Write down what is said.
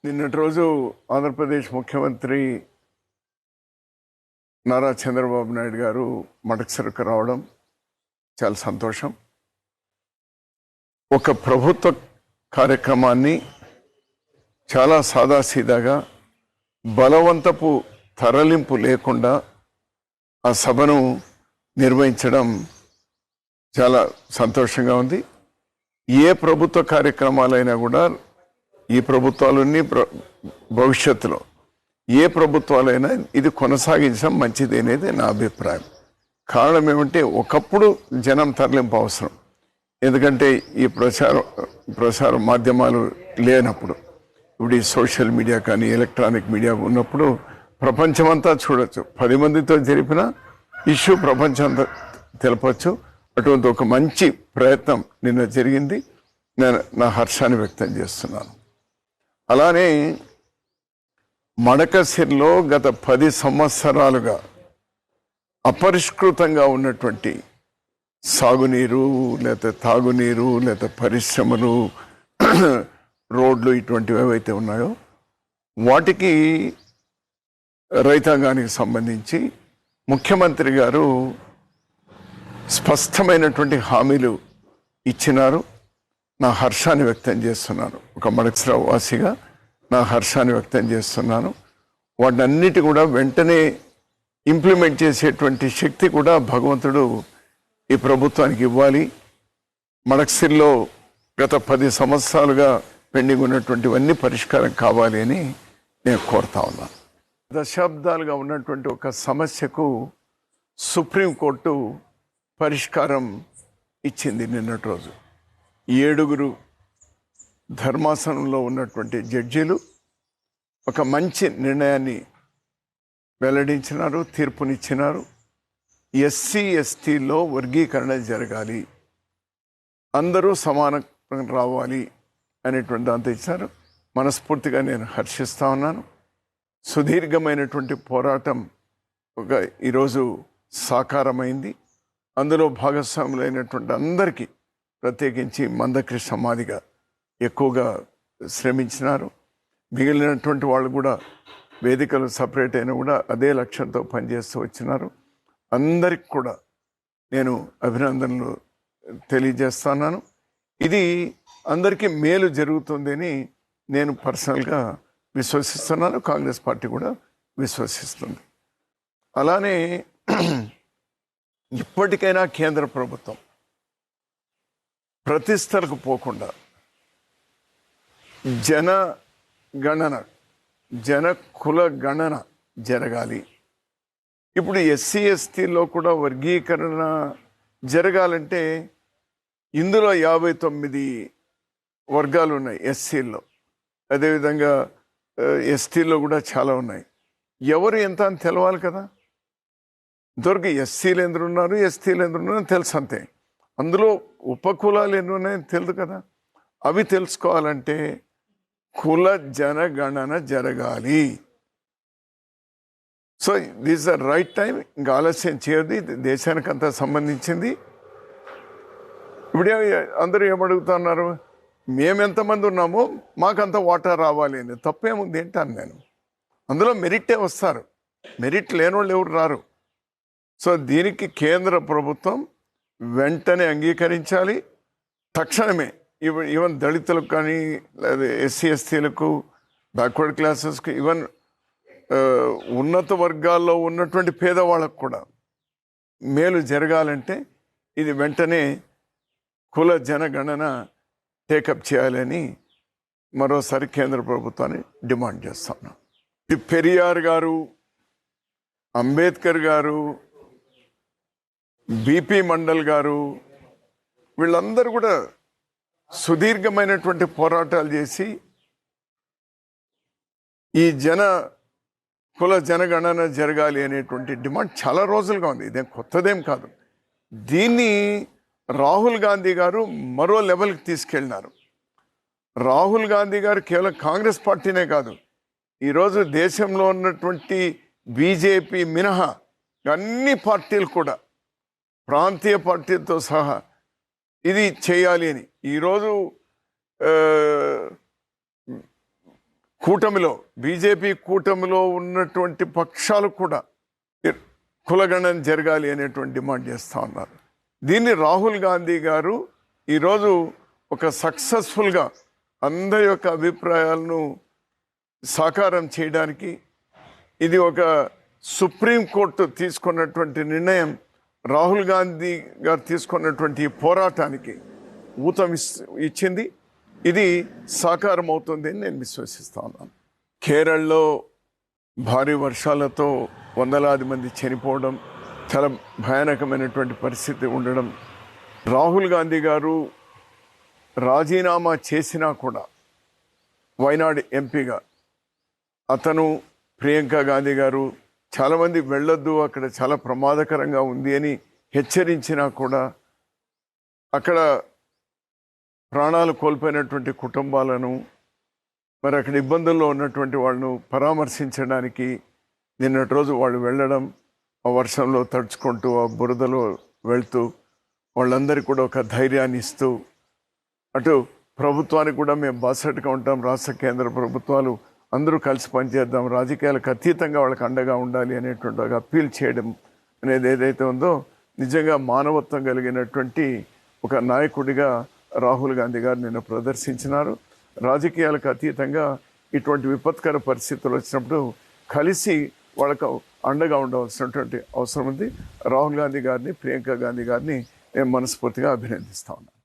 నిన్నటి రోజు ఆంధ్రప్రదేశ్ ముఖ్యమంత్రి నారా చంద్రబాబు నాయుడు గారు మడకసిరకు రావడం చాలా సంతోషం. ఒక ప్రభుత్వ కార్యక్రమాన్ని చాలా సాదాసీదాగా బలవంతపు తరలింపు లేకుండా ఆ సభను నిర్వహించడం చాలా సంతోషంగా ఉంది. ఏ ప్రభుత్వ కార్యక్రమాలైనా కూడా ఈ ప్రభుత్వాలన్నీ భవిష్యత్తులో ఏ ప్రభుత్వాలైనా ఇది కొనసాగించడం మంచిది అనేది నా అభిప్రాయం. కారణం ఏమంటే ఒకప్పుడు జనం తరలింపు అవసరం, ఎందుకంటే ఈ ప్రసార మాధ్యమాలు లేనప్పుడు, ఇప్పుడు ఈ సోషల్ మీడియా కానీ ఎలక్ట్రానిక్ మీడియా ఉన్నప్పుడు ప్రపంచమంతా చూడొచ్చు. 10 మందితో జరిపిన ఇష్యూ ప్రపంచమంతా తెలపచ్చు. అటువంటి ఒక మంచి ప్రయత్నం నిన్న జరిగింది. నేను నా హర్షాన్ని వ్యక్తం చేస్తున్నాను. అలానే మడకసిరిలో గత 10 సంవత్సరాలుగా అపరిష్కృతంగా ఉన్నటువంటి సాగునీరు, లేకపోతే తాగునీరు, లేకపోతే పరిశ్రమలు, రోడ్లు, ఇటువంటివి ఏవైతే ఉన్నాయో వాటికి రైతాంగానికి సంబంధించి ముఖ్యమంత్రి గారు స్పష్టమైనటువంటి హామీలు ఇచ్చినారు. నా హర్షాన్ని వ్యక్తం చేస్తున్నాను. ఒక మడకసిర వాసిగా నా హర్షాన్ని వ్యక్తం చేస్తున్నాను. వాటన్నిటి కూడా వెంటనే ఇంప్లిమెంట్ చేసేటువంటి శక్తి కూడా భగవంతుడు ఈ ప్రభుత్వానికి ఇవ్వాలి. మడకసిరిలో గత 10 సంవత్సరాలుగా పెండింగ్ ఉన్నటువంటివన్నీ పరిష్కారం కావాలి అని నేను కోరుతా ఉన్నాను. దశాబ్దాలుగా ఉన్నటువంటి ఒక సమస్యకు సుప్రీంకోర్టు పరిష్కారం ఇచ్చింది నిన్నటి రోజు. 7 ధర్మాసనంలో ఉన్నటువంటి జడ్జీలు ఒక మంచి నిర్ణయాన్ని వెల్లడించినారు, తీర్పునిచ్చినారు. ఎస్సీ ఎస్టీలో వర్గీకరణ జరగాలి, అందరూ సమానంగా రావాలి అనేటువంటి దాంతో ఇచ్చారు. మనస్ఫూర్తిగా నేను హర్షిస్తా ఉన్నాను. సుదీర్ఘమైనటువంటి పోరాటం ఈరోజు సాకారమైంది. అందులో భాగస్వాములైనటువంటి అందరికీ, ప్రత్యేకించి మందకృష్ణ మాదిగ ఎక్కువగా శ్రమించినారు. మిగిలినటువంటి వాళ్ళు కూడా వేదికలు సపరేట్ అయినా కూడా అదే లక్ష్యంతో పనిచేస్తూ వచ్చినారు. అందరికి కూడా నేను అభినందనలు తెలియజేస్తున్నాను. ఇది అందరికీ మేలు జరుగుతుందని నేను పర్సనల్గా విశ్వసిస్తున్నాను. కాంగ్రెస్ పార్టీ కూడా విశ్వసిస్తుంది. అలానే ఇప్పటికైనా కేంద్ర ప్రభుత్వం ప్రతిష్టలకు పోకుండా జన కుల గణన జరగాలి. ఇప్పుడు ఎస్సీ ఎస్టీలో కూడా వర్గీకరణ జరగాలంటే ఇందులో 59 వర్గాలు ఉన్నాయి ఎస్సీల్లో, అదేవిధంగా ఎస్టీలో కూడా చాలా ఉన్నాయి. ఎవరు ఎంత అని తెలవాలి కదా. ఎస్సీలు ఎందుకు ఉన్నారు, ఎస్టీలు ఎందుకు ఉన్నారని తెలుసు అంతే. అందులో ఉపకులాలు ఎన్ని ఉన్నాయని తెలియదు కదా. అవి తెలుసుకోవాలంటే కుల జనగణన జరగాలి. So this the right time. ఇంకా ఆలస్యం చేయదు. ఇది దేశానికి అంతా సంబంధించింది. ఇప్పుడే అందరూ ఏమడుగుతున్నారు, మేమెంతమంది ఉన్నామో మాకంత వాటా రావాలి అని. తప్పేముంది ఏంటాను నేను. అందులో మెరిటే వస్తారు, మెరిట్ లేని వాళ్ళు ఎవరు రారు. సో దీనికి కేంద్ర ప్రభుత్వం వెంటనే అంగీకరించాలి. తక్షణమే ఈవెన్ దళితులకు కానీ, లేదా ఎస్సీ ఎస్టీలకు, బ్యాక్వర్డ్ క్లాసెస్కి, ఈవెన్ ఉన్నత వర్గాల్లో ఉన్నటువంటి పేదవాళ్ళకు కూడా మేలు జరగాలంటే ఇది వెంటనే కుల జనగణన టేకప్ చేయాలని మరోసారి కేంద్ర ప్రభుత్వాన్ని డిమాండ్ చేస్తున్నాం. పెరియార్ గారు, అంబేద్కర్ గారు, బిపి మండల్ గారు, వీళ్ళందరూ కూడా సుదీర్ఘమైనటువంటి పోరాటాలు చేసి ఈ కుల జనగణన జరగాలి అనేటువంటి డిమాండ్ చాలా రోజులుగా ఉంది. ఇదేం కొత్తదేం కాదు. దీన్ని రాహుల్ గాంధీ గారు మరో లెవెల్కి తీసుకెళ్ళినారు. రాహుల్ గాంధీ గారు కేవలం కాంగ్రెస్ పార్టీనే కాదు, ఈరోజు దేశంలో ఉన్నటువంటి బీజేపీ మినహా అన్ని పార్టీలు కూడా, ప్రాంతీయ పార్టీలతో సహా ఇది చేయాలి అని ఈరోజు కూటమిలో బీజేపీ కూటమిలో ఉన్నటువంటి పక్షాలు కూడా కులగణన జరగాలి అనేటువంటి డిమాండ్ చేస్తూ ఉన్నారు. దీన్ని రాహుల్ గాంధీ గారు ఈరోజు ఒక సక్సెస్ఫుల్గా అందరి యొక్క అభిప్రాయాలను సాకారం చేయడానికి ఇది ఒక సుప్రీంకోర్టు తీసుకున్నటువంటి నిర్ణయం, రాహుల్ గాంధీ గారు తీసుకున్నటువంటి పోరాటానికి ఊతం ఇచ్చింది. ఇది సాకారం అవుతుంది అని నేను విశ్వసిస్తా ఉన్నాను. కేరళలో భారీ వర్షాలతో వందలాది మంది చనిపోవడం, చాలా భయానకమైనటువంటి పరిస్థితి ఉండడం, రాహుల్ గాంధీ గారు రాజీనామా చేసినా కూడా వైనాడ్ ఎంపీగా అతను, ప్రియాంక గాంధీ గారు చాలామంది వెళ్ళొద్దు, అక్కడ చాలా ప్రమాదకరంగా ఉంది అని హెచ్చరించినా కూడా అక్కడ ప్రాణాలు కోల్పోయినటువంటి కుటుంబాలను, మరి అక్కడ ఇబ్బందుల్లో ఉన్నటువంటి వాళ్ళను పరామర్శించడానికి నిన్నటి రోజు వాళ్ళు వెళ్ళడం, ఆ వర్షంలో తడుచుకుంటూ ఆ బురదలో వెళ్తూ వాళ్ళందరికీ కూడా ఒక ధైర్యాన్ని ఇస్తూ, అటు ప్రభుత్వానికి కూడా మేము బాసటగా ఉంటాం, రాష్ట్ర కేంద్ర ప్రభుత్వాలు అందరూ కలిసి పనిచేద్దాం, రాజకీయాలకు అతీతంగా వాళ్ళకి అండగా ఉండాలి అనేటువంటి ఒక అప్పీల్ చేయడం అనేది ఏదైతే ఉందో నిజంగా మానవత్వం కలిగినటువంటి ఒక నాయకుడిగా రాహుల్ గాంధీ గారు నిన్న ప్రదర్శించినారు. రాజకీయాలకు అతీతంగా ఇటువంటి విపత్కర పరిస్థితులు వచ్చినప్పుడు కలిసి వాళ్ళకు అండగా ఉండవలసినటువంటి అవసరం ఉంది. రాహుల్ గాంధీ గారిని, ప్రియాంక గాంధీ గారిని నేను మనస్ఫూర్తిగా అభినందిస్తా ఉన్నాను.